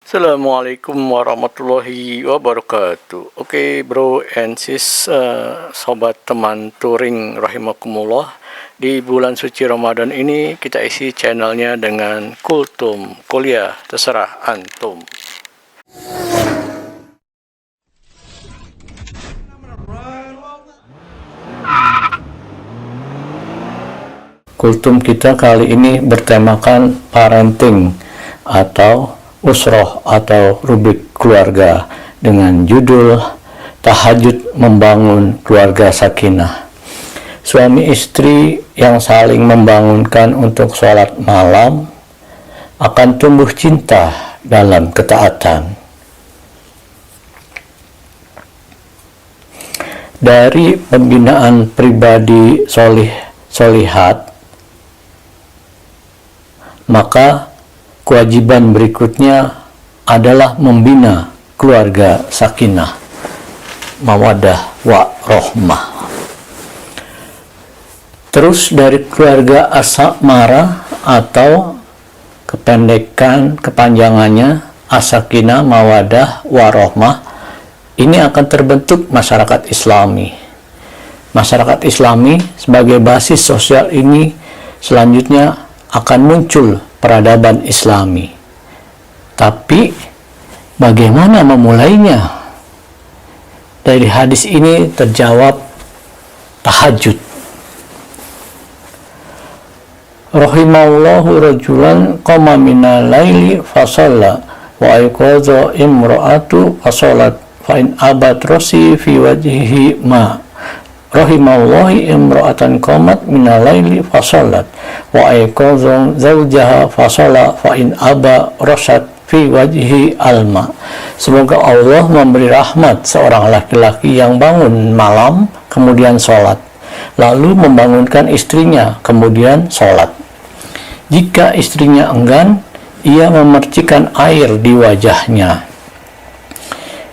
Assalamualaikum warahmatullahi wabarakatuh. Oke, bro and sis, sobat teman touring rahimakumullah. Di bulan suci Ramadan ini kita isi channelnya dengan kultum, kuliah terserah antum. Kultum kita kali ini bertemakan parenting atau usroh atau rubrik keluarga dengan judul Tahajud Membangun Keluarga Sakinah. Suami istri yang saling membangunkan untuk sholat malam akan tumbuh cinta dalam ketaatan. Dari pembinaan pribadi solihat, maka kewajiban berikutnya adalah membina keluarga sakinah, mawaddah warahmah. Terus dari keluarga as-samarah atau kepanjangannya as-sakinah, mawaddah warahmah, ini akan terbentuk masyarakat Islami. Masyarakat Islami sebagai basis sosial ini selanjutnya akan muncul peradaban Islami. Tapi bagaimana memulainya? Dari hadis ini terjawab tahajud. Rahimallahu rajulan qama minal laili fasalla wa ayqadha imra'atu fasalat fa in abat rosi fi wajhihi ma. Rahimallahi imra'atan qamat minal laili fasalat wa ayqadha zawjaha fasala fa in aba rasat fi wajhi alma. Semoga Allah memberi rahmat seorang laki-laki yang bangun malam kemudian sholat, lalu membangunkan istrinya kemudian sholat. Jika istrinya enggan, ia memercikan air di wajahnya.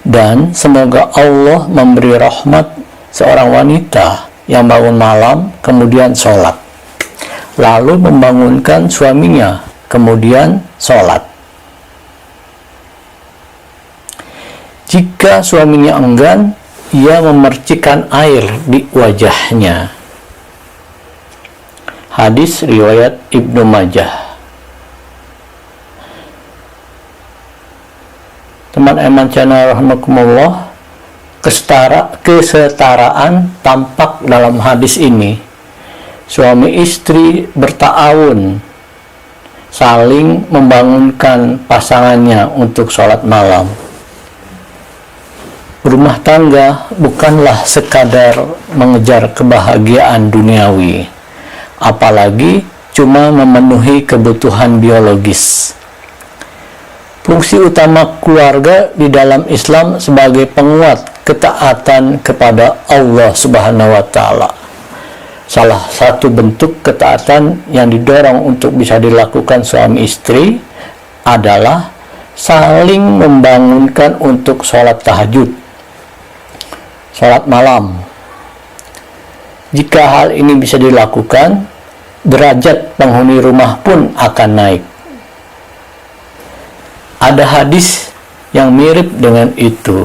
Dan semoga Allah memberi rahmat seorang wanita yang bangun malam kemudian sholat, lalu membangunkan suaminya kemudian sholat. Jika suaminya enggan, ia memercikan air di wajahnya. Hadis riwayat Ibnu Majah. Teman Eman Channel rahimakumullah, kesetaraan tampak dalam hadis ini. Suami istri berta'awun, saling membangunkan pasangannya untuk sholat malam. Rumah tangga bukanlah sekadar mengejar kebahagiaan duniawi, apalagi cuma memenuhi kebutuhan biologis. Fungsi utama keluarga di dalam Islam sebagai penguat ketaatan kepada Allah Subhanahu wa Ta'ala. Salah satu bentuk ketaatan yang didorong untuk bisa dilakukan suami istri adalah saling membangunkan untuk sholat tahajud, sholat malam. Jika hal ini bisa dilakukan, derajat penghuni rumah pun akan naik. Ada hadis yang mirip dengan itu.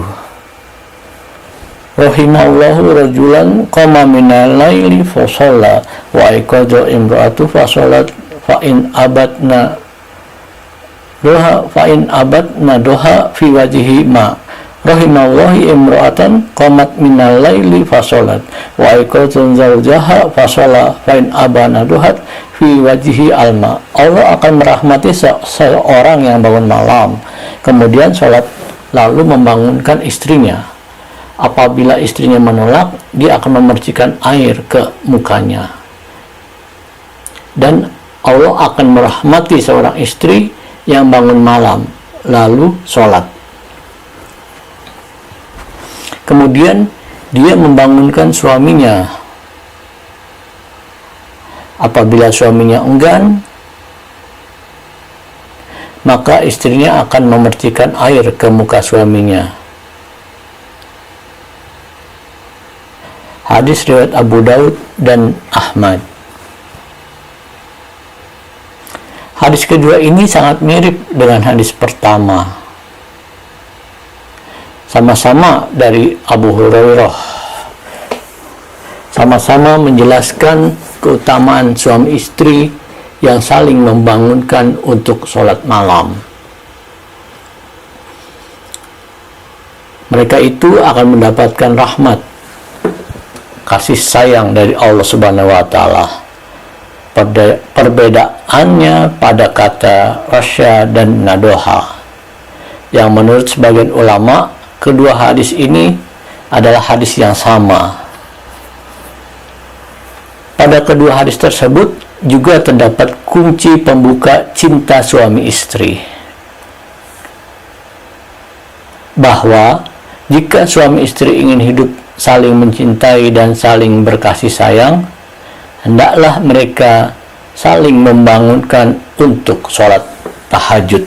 Rahimallahu rajulan qama minal laili fa shalla wa ayqadha imra'atu fa shalat fa in abatna doha fi wajhi ma. Rahimallahi imra'atan qamat minal laili fa shalat wa ayqadha zawjaha fa shalla fa in abana dohat fi wajhi alma. Allah akan merahmati seorang yang bangun malam kemudian sholat lalu membangunkan istrinya. Apabila istrinya menolak, dia akan memercikan air ke mukanya. Dan Allah akan merahmati seorang istri yang bangun malam lalu sholat. Kemudian dia membangunkan suaminya. Apabila suaminya enggan, maka istrinya akan memercikan air ke muka suaminya. Hadis riwayat Abu Daud dan Ahmad. Hadis kedua ini sangat mirip dengan hadis pertama. sama-sama dari Abu Hurairah, sama-sama menjelaskan keutamaan suami istri yang saling membangunkan untuk sholat malam. Mereka itu akan mendapatkan rahmat, kasih sayang dari Allah Subhanahu wa Ta'ala. Perbedaannya pada kata rasya dan nadoha, yang menurut sebagian ulama kedua hadis ini adalah hadis yang sama. Pada kedua hadis tersebut juga terdapat kunci pembuka cinta suami istri, bahwa jika suami istri ingin hidup saling mencintai dan saling berkasih sayang, hendaklah mereka saling membangunkan untuk sholat tahajud.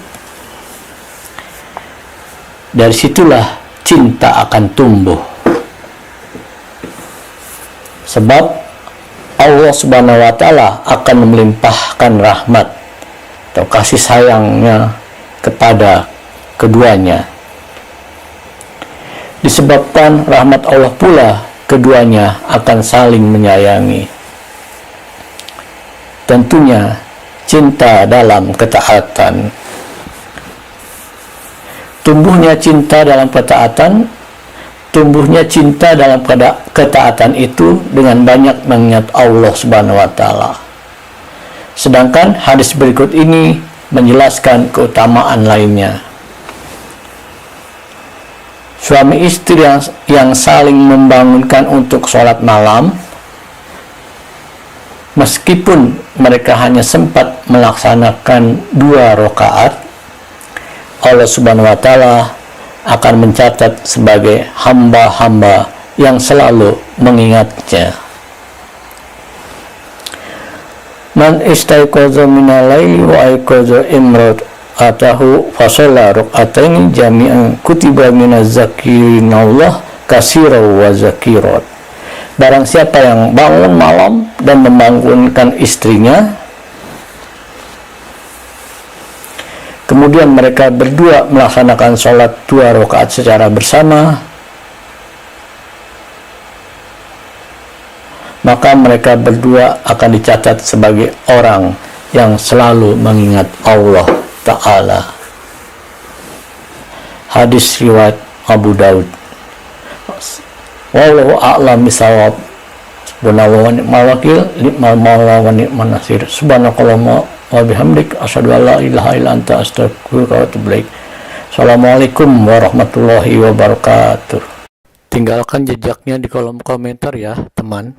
Dari situlah cinta akan tumbuh. Sebab Allah Subhanahu wa Ta'ala akan melimpahkan rahmat atau kasih sayangnya kepada keduanya. Disebabkan rahmat Allah pula, keduanya akan saling menyayangi. Tentunya cinta dalam ketaatan. Tumbuhnya cinta dalam ketaatan, tumbuhnya cinta dalam ketaatan itu dengan banyak mengingat Allah Subhanahu wa Ta'ala. Sedangkan hadis berikut ini menjelaskan keutamaan lainnya. Suami istri yang saling membangunkan untuk sholat malam, meskipun mereka hanya sempat melaksanakan 2 rakaat, Allah Subhanahu wa Ta'ala akan mencatat sebagai hamba-hamba yang selalu mengingatnya. Man istaiqadha minal laili wa aiqadha imra'atahu fasalla rak'ataini jami'an kutiba minaz zakirinallah katsiran wa zakirat. Barang siapa yang bangun malam dan membangunkan istrinya, kemudian mereka berdua melaksanakan sholat 2 rakaat secara bersama, maka mereka berdua akan dicatat sebagai orang yang selalu mengingat Allah Ta'ala. Hadis riwayat Abu Daud. Wallahu a'lam bishawab. Subhanallah wa ni'mal wakil, ni'mal maula wa ni'man nasir. Subhanakallahumma wa bihamdik, asyhadu an la ilaha illa anta, astaghfiruka wa atubu ilaik. Assalamualaikum warahmatullahi wabarakatuh. Tinggalkan jejaknya di kolom komentar ya, teman.